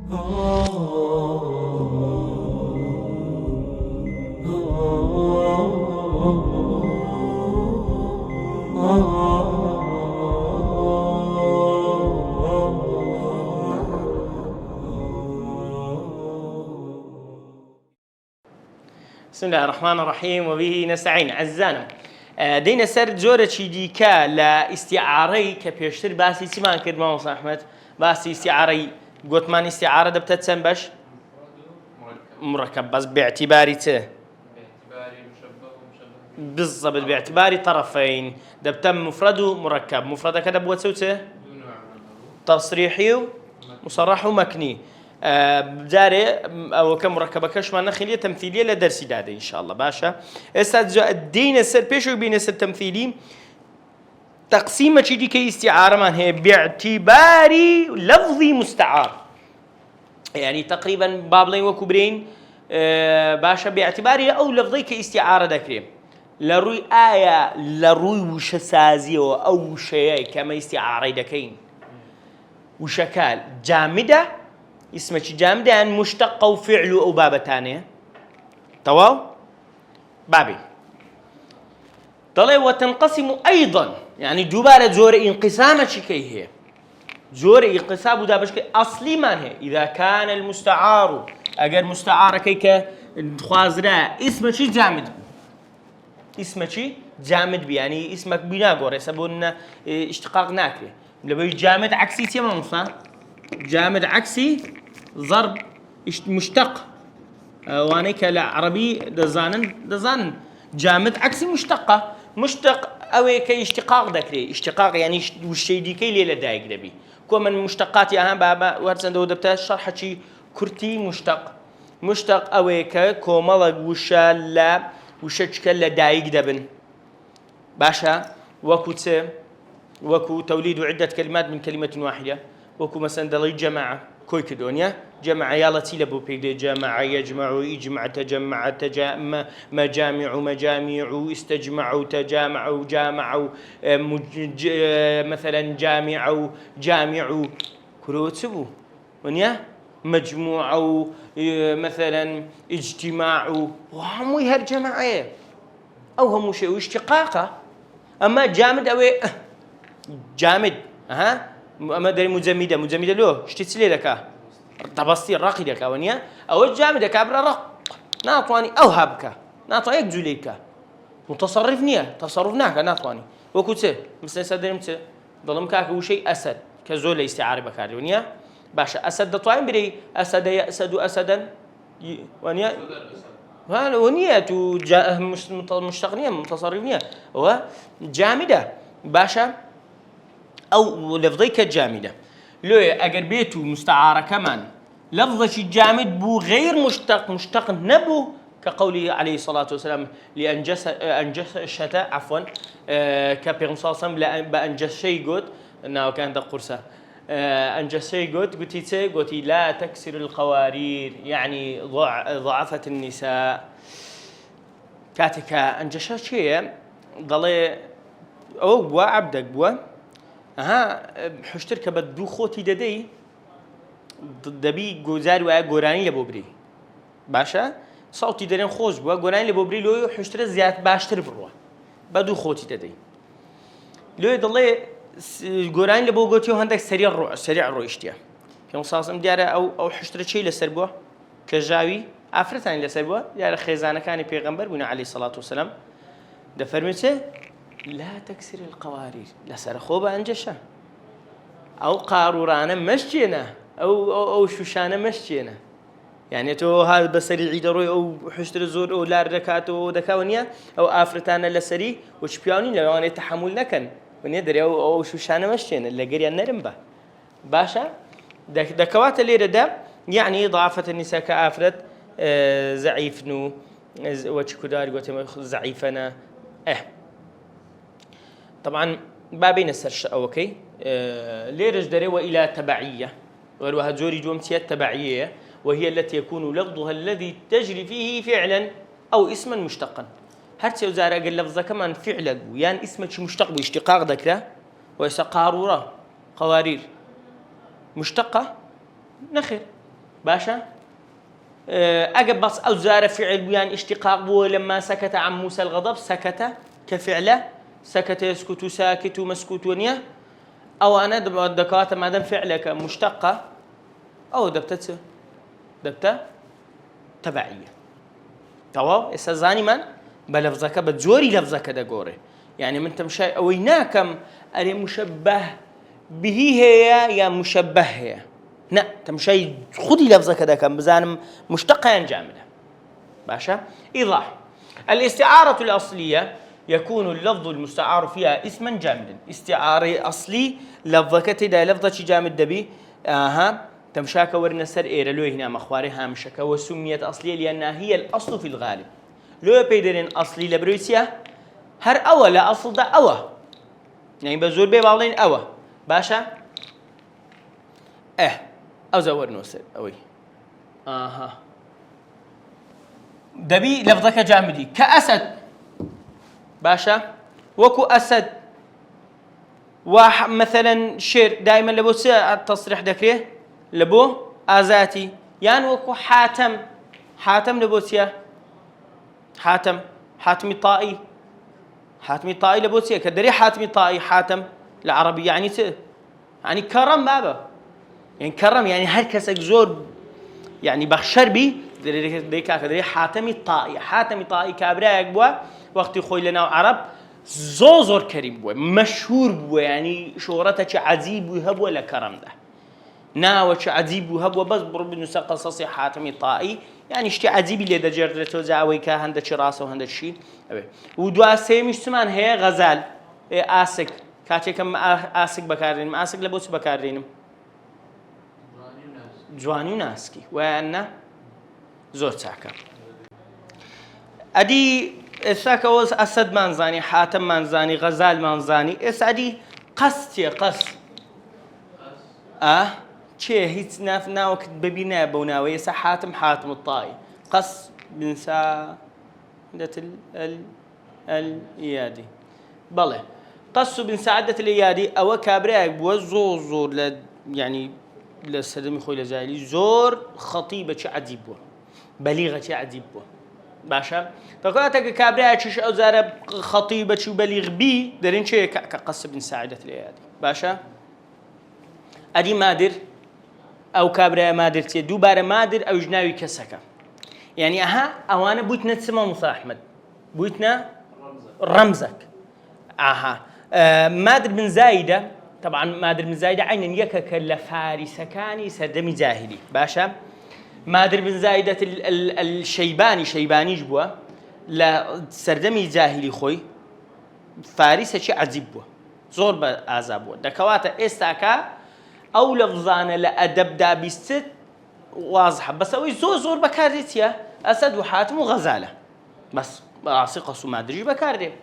بسم الله الرحمن الرحيم وبه نستعين. عزانم دينا سر جورة ديكا لا استعاري كبيشتر باسي سمان كرد ما أحمد باسي استعاري قوتمان استعارة دبتت سنبش مركب بس باعتباري بالضبط باعتباري طرفين دبتم مفرد ومركب مفرد كذا بوتسوته تصريحي مصرح ومكني بجاري او كمركبه كشما نخليه تمثيليه لدرسي داده ان شاء الله باشا. استاذ الدين السر بيشو بين السر تمثيلي تقسيمه شي كي استعاره من هي باعتبار لفظي مستعار يعني تقريبا بابلين وكبرين باشا باعتباري او لفظي كاستعاره ذكري لروي آية لروي وش سازيو او شيء كما استعاره دكين وشكال جامده اسمه جامده يعني مشتقه وفعل او بابه ثانيه تمام بابي طلع وتنقسم ايضا يعني دوباره زور انقسامه شكي هي زور انقسام ودا بشكل اصلي ما هي اذا كان المستعار اجر مستعار كيك خوازرا اسمه شي جامد اسمه شي جامد يعني اسمك بنا غور يسبون اشتقاق ناكله لبي جامد عكسي تمام صح جامد عكسي ضرب مشتق واني كالعربي دزانن جامد عكسي مشتقه مشتق او كي اشتقاق ذكري اشتقاق يعني والشيء دي كي ليله دايق دبي كو من مشتقاتي اهم بابا ورسن دو دبتا شرح شي كرتي مشتق او كومل وشال وشكل دايق دبن باشا وكو توليد عده كلمات من كلمه واحده وكو مثلا دلي جماعه كويك دنيا جمع يالتي لبو بيد جمع يجمع يجمع تجمع مجامع استجمعوا تجامعوا جامعوا مثلا جامع كروتبو ونيا مجموع مثلا اجتماع وهم يهرجمعوا او هم شيء اشتقاقه اما جامد او جامد اما دري مجمده له اشتتلي لك تبسطي الرقي لك ونيا او جامد كابر رق ناطواني او هابك ناطو يكجليك متصرف نيه تصرفناك ناطواني وكوت مثل سدرمت ظلم كاك وشيء اسد كزول استعاره بكار ونيا باشا اسد طايم بري اسد ياسد اسدا ونيا ها ونيا مشتغنيه متصرفنيه هو جامده باشا او لفظيك جامده لو اگر بيتو مستعاره كمان لفظه جامد بو غير مشتق نبو كقوله عليه الصلاه والسلام لانجس عفوا كبيغم صلى الله عليه وسلم بانجس شيء قد انه كان ده قرصه انجس شيء قلتي لا تكسر القوارير يعني ضعفت النساء كاتك انجس شيء ضل او بوا عبدك بوا حشتر كبدو خوتي ددي دبي جوزار ويا جوراني لبوبري باشا صوتي درين خوش بوا جوراني لبوبري لو حشتر زياد باشتر بروا بدو خوتي ددي لو يضل جوراني لبوغوتيو هندك سريع الرو اشتيا في مصاصم دياره او حشتر شي لسربوا كجاوي افرتان لسربوا دياره خيزانه كان پیغمبر بنا عليه الصلاه والسلام ده فرمته لا تكسر القوارير لا سرخوبة أنجشة أو قارورانة مشجينا أو شوشانة مشجينا يعني تو هذا بسري عيد روي أو حشتر الزور أو لا ركعت أو دكاونيا أو آفرتانا لسري وش بيانين لو أنا تحمل نكن ونيدري أو شوشانة مشجينا اللي جري النرمبة باشا دكوات اللي ردا يعني ضعفت النساء كآفرت زعيفنو وشكدار قوتهم زعيفنا طبعا بابين السرش اوكي ليرج دري والى تبعيه وروها جوري جومتيات تبعيه وهي التي يكون لفظها الذي تجري فيه فعلا او اسما مشتقا هرتي وزاره قال لفظه كمان فعلا يعني اسمه مشتق باشتقاق ذكره ويس قاروره قوارير مشتقه نخير باشا أجب بس أو زار فعل يعني اشتقاق بو لما سكت عن موسى الغضب سكت كفعله سكت يسكت ساكت مسكوت ونيا أو أنا دكات ما دام فعلك مشتقة أو دبتة تبعية تمام استزاني من بلفظك بتزوري لفظك دقوري يعني من تمشي أويناكم أري مشبه به هي يا مشبه هي لا تمشي خذي لفظك ده كم بزانم مشتقة جامدة باشا إيضاح الاستعارة الأصلية يكون اللفظ المستعار فيها اسما جامدا استعارة أصلي لفظك تدا لفظة جامد دبي تمشاك ورنا سر إيرا لو هنا مخواري هامشك وسميت أصلية لأنها هي الأصل في الغالب لو بيدرين أصلي لبروسيا هر أول لا أصل ده أوه يعني بزور بي باولين أوه باشا أو زور نوسر أوي دبي لفظك جامدي كأسد باشا وكو أسد مثلا شير دائما لبو التصريح ذكره لبو آزاتي يعني وكو حاتم لبو حاتمي طائي لبو كدري حاتمي طائي حاتم العربي يعني يعني كرم بابا يعني كرم يعني هر كسك زور يعني بخشر بي دري حاتمي طائي كابراك بوا وقت خوي لنا عرب زور كريم بوا مشهور بوا يعني شهرته عجيب وهب ولا كرم ده ناوش عجيب وهب وبس برب نسق قصصي حاتمي طائي يعني اشتي عجيب اللي دجرته زاوي كهند راسه وهند شيء ودوا سيمش سمان هي غزال آسك كاتي كم آسك بكارين آسك لبوس بكارينم جواني ناسكي وأنا زور تاكا أدي الثاكوز أسد منزاني حاتم منزاني غزال منزاني أدي قص شيء هيت ناوك ببينا بوناوي حاتم الطائي قص بنسا الإيادي بله قص بنساعدة الإيادي أو كابريك بوزور يعني للسلام خوي لزايلي زور خطيبة عجيبة بليغة عجيبة باشا فقالتك كابريا تشش أو زارب خطيبة وبليغ بي درين شيء كقص بن ساعدة الأيادي باشا أدي مادر أو كابريا مادر تي دوباره مادر أو جناوي كسكة يعني أوانا بوتنا تسمى موسى أحمد بوتنا رمزك مادر بن زايدة طبعا مادر بن زايدة عينا يكك لفارس كاني سردمي جاهلي باشا مادر بن زايدة الشيباني جبوا لا سردمي جاهلي خوي فارس شي عجيب بوا زور بعذابوا دكواتا استاكا او لفظانا لأدب دابست واضحة بس اوي زور بكاريتيا اسد وحاتم وغزالة بس عاصقة مادري بكاري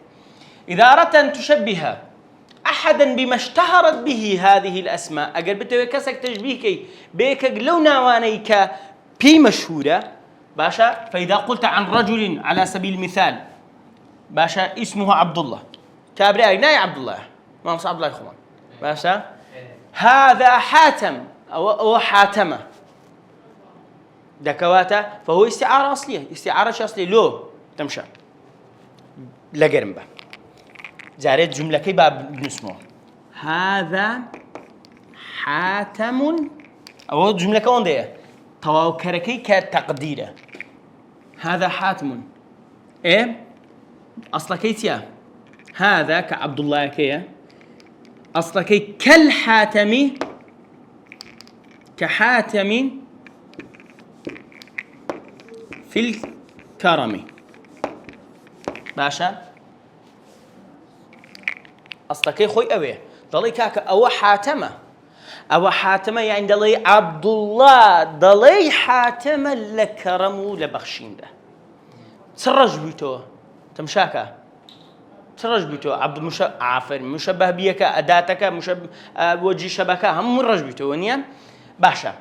اذا اردت ان تشبه أحداً بما اشتهرت به هذه الأسماء أقل بتوكسك تشبيكي بيك لو ناوانيك بي مشهورة باشا فإذا قلت عن رجل على سبيل المثال باشا اسمه عبد الله كابري ناي عبد الله ما هو عبد الله إخوان باشا هذا حاتم أو حاتمة دكواتا فهو استعارة أصلية استعارة أصلية لو تمشى لقرنبه جاريت جملة كي باب بنسمه هذا حاتم أو جملة كون ده تواو كركي كتقديره هذا حاتم أصلا كيتيا هذا كعبد الله كيا أصلا كي كالحاتم كحاتم في الكرم باشا أصلك خوي أبيه ضلي كاك أو حاتمة يعني ضلي عبد الله ضلي حاتمة لكرمه لبخشين ده تسرج بيتو تمشاكا تسرج بيتو عبد عافر مشبه بيك أداتك مشبه وجه شبكة هم مرج بيتو ونيا باشا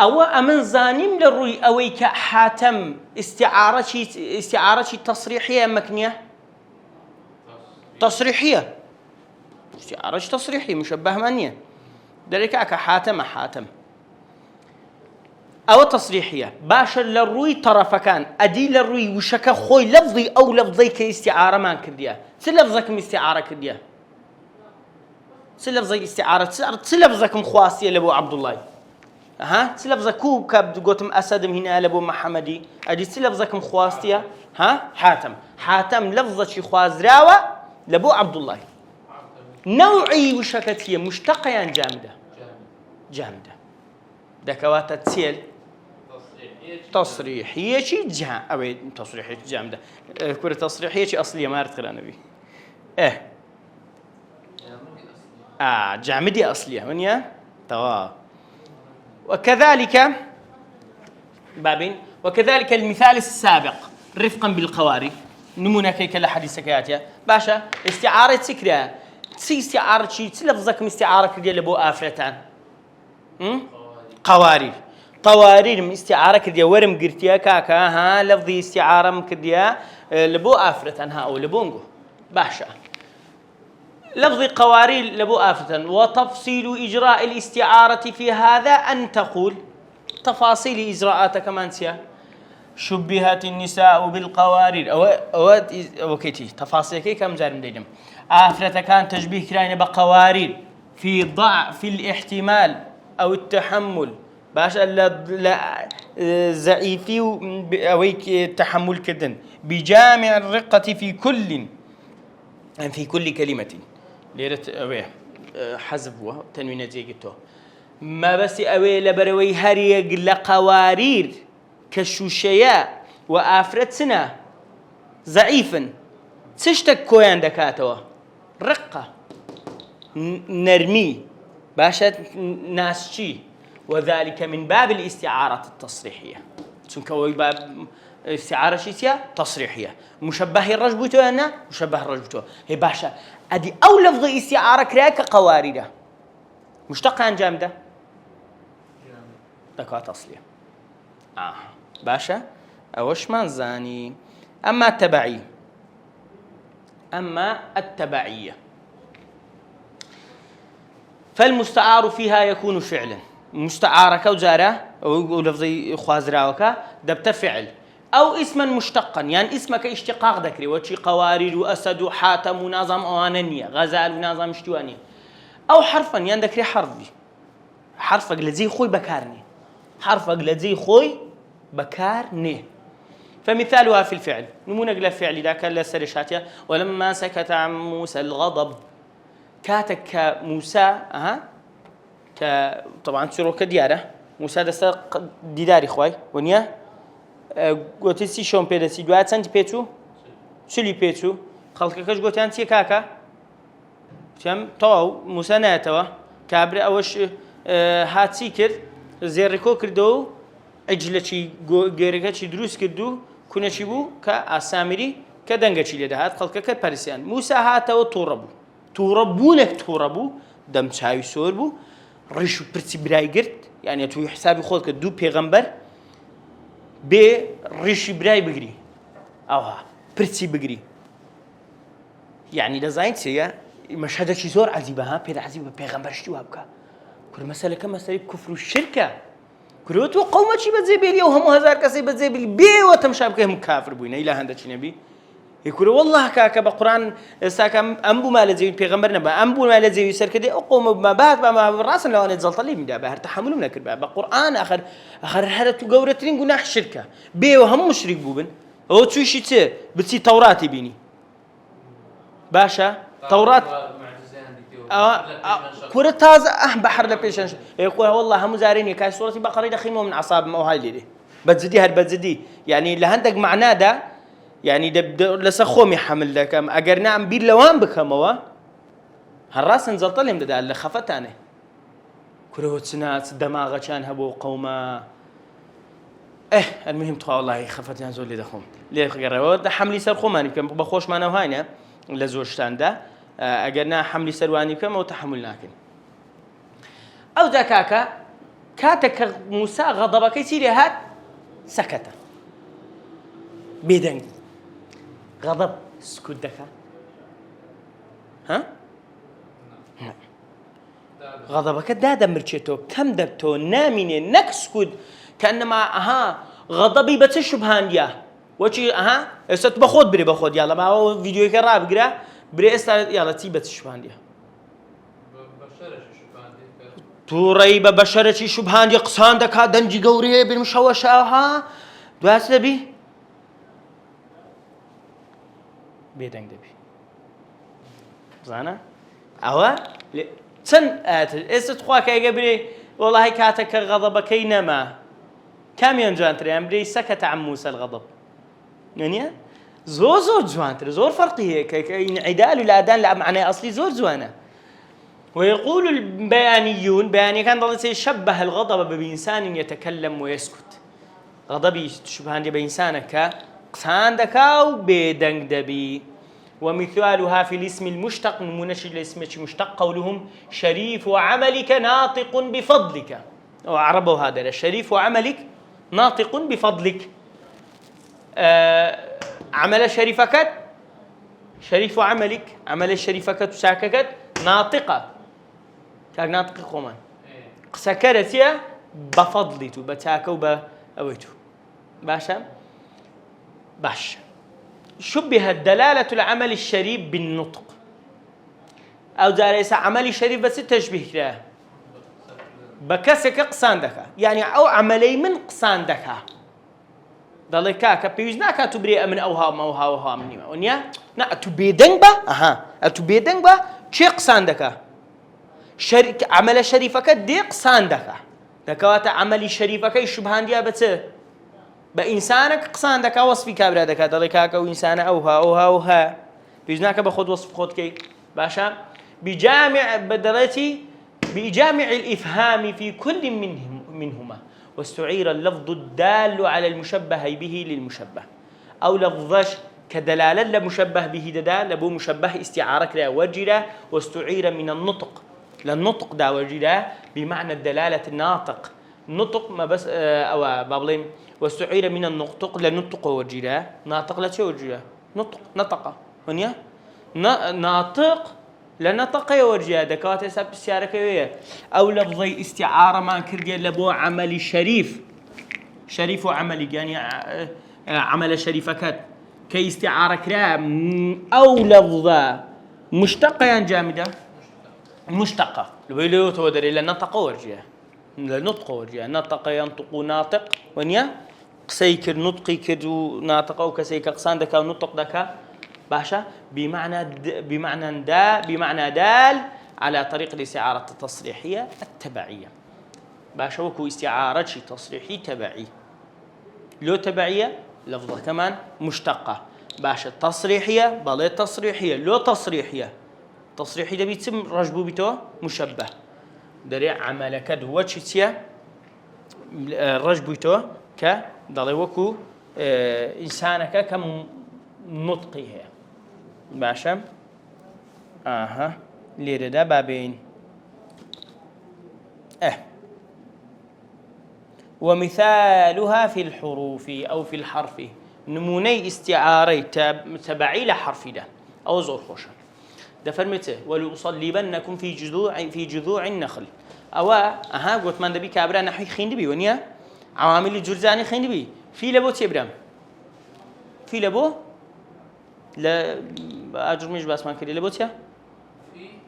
أو أمن زانيم للروي أويك حاتم استعارة تصريحية مكنية تصريحية استعارة تصريحية مشبه منية ذلك حاتم أو تصريحية باشا للروي طرف كان أدي للروي وشكا خوي لفظي أو لفظي كاستعارة ما كرديا سلفظك استعارة كرديا سلفظي استعارة سلفظك خواصية لأبو عبد الله ها سلفظك كاب قوتم أسدم هنا لأبو محمدي أدي سلفظك خواصية ها حاتم لفظة خوازراوة لأبو عبد الله نوعي وشكتية مشتقة جامدة دكوات تسيل تصريحية شيء جها أبي تصريحية جامدة كرة تصريحية شيء أصلية ما أردت خلنا نبي جامدة أصلية ونيا تمام وكذلك وكذلك المثال السابق رفقا بالقوارب نمونا كيك الحديث كاتيا باشا استعارة سكرة استعارة شيء لفظك استعارة كده لبو آفرتان قوارير استعارة كديا ورم قرتيا كاكا ها لفظي استعارة مكديا لبو آفرتان ها أو لبونغو باشا لفظي قوارير لبو آفرتان وتفصيل إجراء الاستعارة في هذا أن تقول تفاصيل إجراءات كمان سيا شبهت النساء بالقوارير أو كيتي تفاصيل كي كم زارم ديدم آفرة كان تشبيه كراين بقوارير في ضعف الاحتمال أو التحمل باش لا زعيفي أويك التحمل كدن بجامع الرقة في كل كلمة ليرة أويه حذف تنوين زيجته ما بس أوي لبروي هريق لقوارير كشوشياء وآفرتنا ضعيفا تشتك كويان دكاتوا رقة نرمي باشا ناسشي وذلك من باب الاستعارة التصريحية تنكوي باب استعارة شيء تصريحية مشبه الرجبوتو أنا مشبه الرجبوتو هي باشا أدي أو لفظ استعارة كراك قواردة مشتقة عن جامدة دكوات أصلية باشا أوش ما نزاني أما التبعية فالمستعار فيها يكون فعلا مستعارة كوزارة أو لفظي خوازراوكا دبت فعل أو اسما مشتقا يعني اسمك اشتقاق ذكري وشي قوارير وأسد وحاتم ونظام أوانانية غزال ونظام اشتوانية أو حرفا يعني ذكري حرفك لزي خوي بكارني حرفك لزي خوي بكارني فمثالها في الفعل نمونة قل الفعل ذاك لسرشاتيا ولما سكت عن موسى الغضب كاتك موسى طبعا سورة كديارة موسى دستا ديداري خواي ونيا قلت سي شون بيدسي دوات سنت بيتو سولي بيتو خلقكش قلت أنتي كاكا تم طاو موسى ناتوا كابر أوش هاتي كر زيركو كردو عجلتي غيركتي دروس كردو كنا شيبو كأسامري كدنجتي لدهات خلقك بارسيان موسى هاتوا توربو دم شاي سوربو ريشو برتي براي قرت يعني تو حسابي خودك دو بيغمبر بي ريشي براي بقري اوها برتي بقري يعني ديزاين سيا مشهد شي زور عزيبه بيدا عزيبه بيغمبر شتو هبكا كل مساله كمساله كفر الشركه كروتو قومه شي بتزيبي اليوم هم هزار كسي بتزيبي بي وتمشابكه مكافر بوينا الى هندش نبي يقول والله كاكا بقران ساكم انبو مال زي بيغمبرنا با انبو مال زي يسر كده اقوم ما بعد ما راس لو انا زلط لي مدا بهر تحملوا منك بقران اخر هرت قورتين قناح الشركه بي وهم مشرك بوبن هو تشيتي بتي توراتي بيني باشا تورات كره تازه بحر لبيشن يقول والله هم زاريني كاي سوره بقره دخيمه من عصاب ما هاي لي بتزدي يعني لهندق معناه ده يعني لسخومي حمل لك اگر نعم بير لوان بكموا هالراس نزلط لهم ده اللي خفت انا كروت سنات دماغه كان هبو قوما المهم تو والله خفت ينزل لي دخوم ليه قرروا حملي سرخوماني كم بخوش معنا وهاينا لزوجتان ده اجرنا حملي سرواني كم وتحملناكن او ذاكاكا كاتك موسى غضبك يصير هات سكت بيدن غضب سكوت دكا غضبك دادا مرشتو كم دبتو نامين نك سكوت كأنما غضبي بس شبهانديا وشي استت بخود بري بخود يلا ما فيديو كراب قرا بري استا يلا تي بس شبهانديا توري ببشرتي شبهانديا قصان دكا دنجي قوري بالمشوشة دواس دبي بيدنگ دبي زانا أهو سن استخوا كي قبري والله كاتك غضبك نما كم ينجانتري أمري سكت عن موسى الغضب يعني زور جوانتري زور فرقي هيك انعدال الأذان لا معنى أصلي زور زوانا ويقول البيانيون بياني كان ضل شبه الغضب بإنسان يتكلم ويسكت غضبي شبهان دي بإنسانك قصاندك أو بيدنگ دبي ومثالها في الاسم المشتق منشج الاسم المشتق قولهم شريف عملك ناطق بفضلك أو عربوا هذا الشريف عملك ناطق بفضلك عمل شريفك شريف عملك عمل شريفك تساككت ناطقة كان ناطق خوما سكرتيا بفضلتو بتاكو بأويتو باشا باش شبهت دلالة العمل الشريف بالنطق أو داريس عمل شريف بس تشبه كده بكسك قصاندك يعني أو عملي من قصاندك ضلك كبيوزنا كتبري من أوهام نيما ونيا نا تبيدنج با تبيدنج با شيء قصاندك شريك عمل شريفك دي قصاندك دكوات عملي شريفك يشبهان ديا بس بإنسانك قصاندك وصفي كابرادك ضلك أو إنسان أوها بيوزناك بخود وصف خود كي باشا بجامع بدلتي بجامع الإفهام في كل منهما واستعير اللفظ الدال على المشبه به للمشبه أو لفظش كدلالة لمشبه به دال لبو مشبه استعارك لا وجرة واستعير من النطق للنطق دا وجرة بمعنى الدلالة الناطق نطق ما بس أو بابلين واستعير من النطق لنطق وجرة ناطق لا وجرة نطق ونيا ناطق لنطق يورجيا دكات حساب السيارة أو لفظي استعارة ما كردي لبو عمل شريف وعملي يعني عمل شريفكات كي استعارة كرام أو لفظة مشتقة يعني جامدة مشتقة لبيلو تودري لنطق ورجيا لنطق ورجيا نطق ينطق ناطق ونيا قسيكر نطقي كدو ناطق أو كسيك قصان دكا ونطق دكا باشا بمعنى دال على طريق الاستعارة التصريحية التبعية باشا وكو استعارة شي تصريحي تبعي لو تبعية لفظة كمان مشتقة باشا تصريحية بلي تصريحية لو تصريحية ده بيتم رجبو بتو مشبه دري عملك دو وشتيا رجبو بتو كدلي وكو إنسانك كم نطقي هي باشا ليرة دا بابين ومثالها في الحروف أو في الحرف نموني استعاري تبعي لحرف ده أو زور خوشا ده فرمته ولأصلبنكم في جذوع النخل أو قلت من دبي كابرا نحوي خين دبي ونيا عوامل الجرزاني خين دبي في لبو تبرم في لبو لا أجر مش بس ما كذي لبوتيا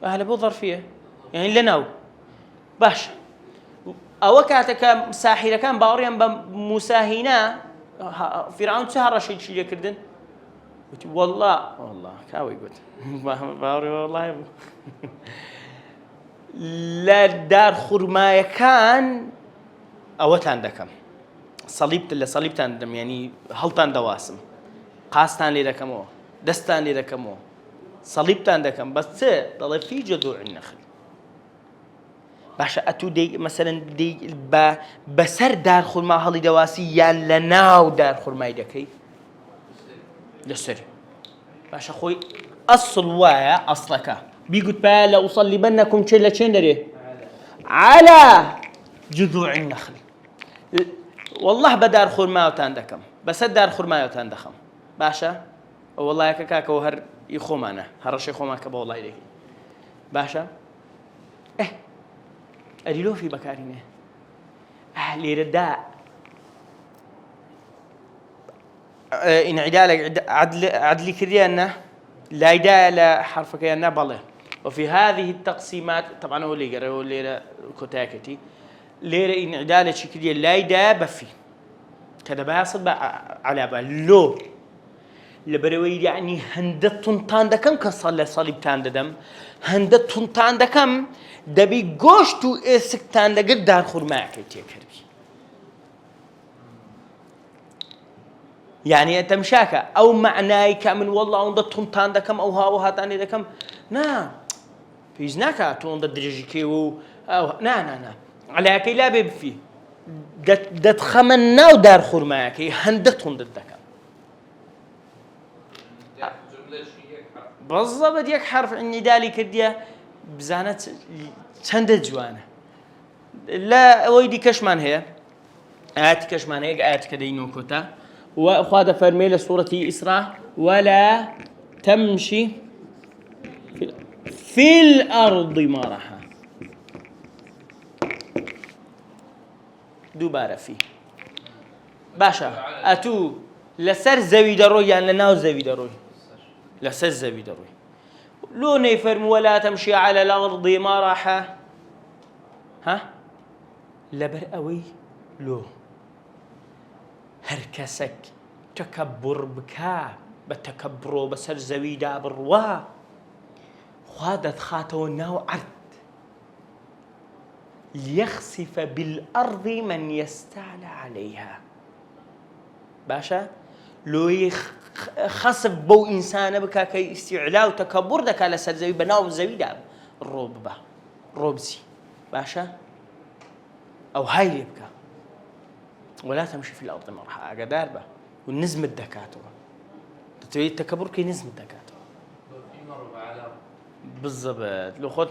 لبو ظرفية يعني لناو باش أو كاتك ساحرة كان باوريا بمساهنا فرعون سهر شيء كردن والله كاوي قلت باوري والله لا دار خرماية كان أو تاندكم صليبت عندهم يعني هلطان دواسم قاستان لي ركموه دستان لي ركموه صليبتان دكم بس ضل في جذوع النخل باشا أتو دي مثلا دي بسر دار خرما هالي دواسي يان لناو دار خرما يدكي لسر باشا خوي أصل وايا أصلك بيقول بالا أصلبنكم شلا دري على جذوع النخل والله بدار خرما وتاندكم بس دار خرما وتاندكم باشا والله يا كاكا وهر يخومانا هرش يخوماك والله يديك باشا أديلو في بكارينه ليردا انعدال عدل كريانا لا يدال حرف كيانا بالله. وفي هذه التقسيمات طبعا هو اللي قرأ اللي كتاكتي ليرة انعدال شكلية لا يدا بفي كذا بحصل على باللو لبروي يعني هندتون تاندكم كصلى صليب تانددم هندتون تاندكم دبي جوشتو اسك تاندق دار خور معك تيكربي يعني انت مشاكا او معناي كامل والله هندتون تاندكم او ها وها تاني دكم نا في زناكا تو هند درجكي او نا على كي لا بفي دت خمنا ودار خور معك هندتون ضدك بالضبط يك حرف النداء كديه بزانت چند جوانه لا ويدي كشمان هي آيات كشمان هي آيات كدينو كتا وأخذ فرمي لسورة إسراء ولا تمشي في الأرض مرحا دوباره فيه باشا أتو لسر زوي دروي يعني لناو زوي دروي لسر زوي دروي لو نفرم ولا تمشي على الأرض مرحا ها لبر أوي لو هركسك تكبر بكا بتكبرو بسر زوي دابر وا خادت خاتو ناو عرض ليخسف بالأرض من يستعلى عليها باشا لو خسف بو إنسان بكا كي استعلاء وتكبر دكا لسر زوي بناو زوي داب الروب با روبزي باشا أو هاي يبكى ولا تمشي في الأرض مرحا قدار با والنزم الدكاترة تتوي التكبر كي نزم الدكاترة بالضبط لو خد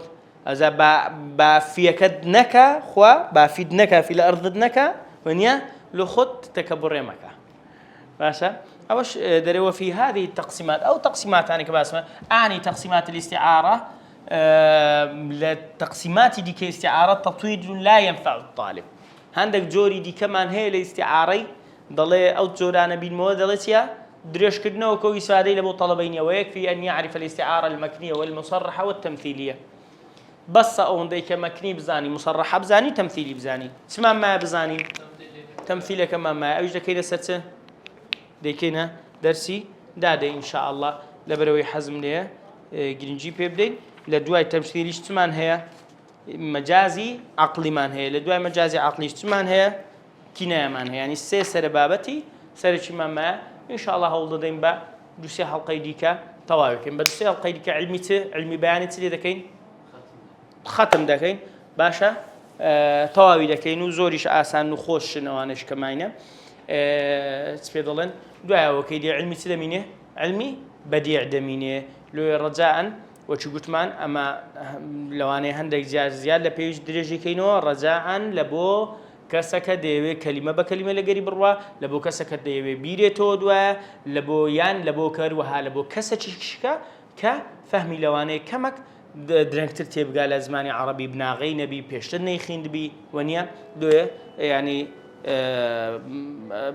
إذا با فيك نكا خوا با فيد نكا في الأرض نكا ونيا لو خد تكبر مكا باشا أوش دروا في هذه التقسيمات أو تقسيمات يعني كباسمة أعني تقسيمات الاستعارة للتقسيمات دي كاستعارة تطوير لا ينفع الطالب عندك جوري دي كمان هي الاستعاري ضلي أو جورانا بالمودلتيا دريش كدنا وكوي سادي لبو طلبين ويكفي أن يعرف الاستعارة المكنية والمصرحة والتمثيلية بس أون ديك مكني بزاني مصرحة بزاني تمثيلي بزاني سمع ما بزاني تمثيلي كمان ما أوجد كيدا ستة ديكينا درسي دادا إن شاء الله لبروي حزم ليه جرينجي بيبدين لدواي تمثيلي اجتمان هي مجازي عقلي مان هي لدواي مجازي عقلي اجتمان هي كناية مان هي يعني السي سربابتي سرشي ما إن شاء الله هولد دين با دوسي حلقة ديكا طوابكين بدوسي حلقة ديكا علمي بيانتي لي دكين ختم دكين باشا طوابي دكين وزوريش آسان وخوش نوانش كماينة سبيدلن دعاء وكيدي علمي تدمينه علمي بديع دمينه لو رجاء وشو قلت مان أما لو أنا عندك زيادة لبيج درجة كينو رجاء لبو كسك ديوي كلمة بكلمة لقريب الروا لبو كسك ديوي بيريتو دوا لبو يان لبو كروها لبو كسشكا كفهمي لو أنا كمك درنكتر تبقى لازماني عربي بناغي نبي بيشتن يخين بي ونيا دو يعني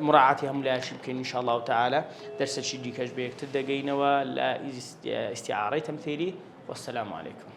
مراعاتهم لا يمكن إن شاء الله تعالى درس الشيء دي كجبيك تدقينا ولا استعارة تمثيلي والسلام عليكم.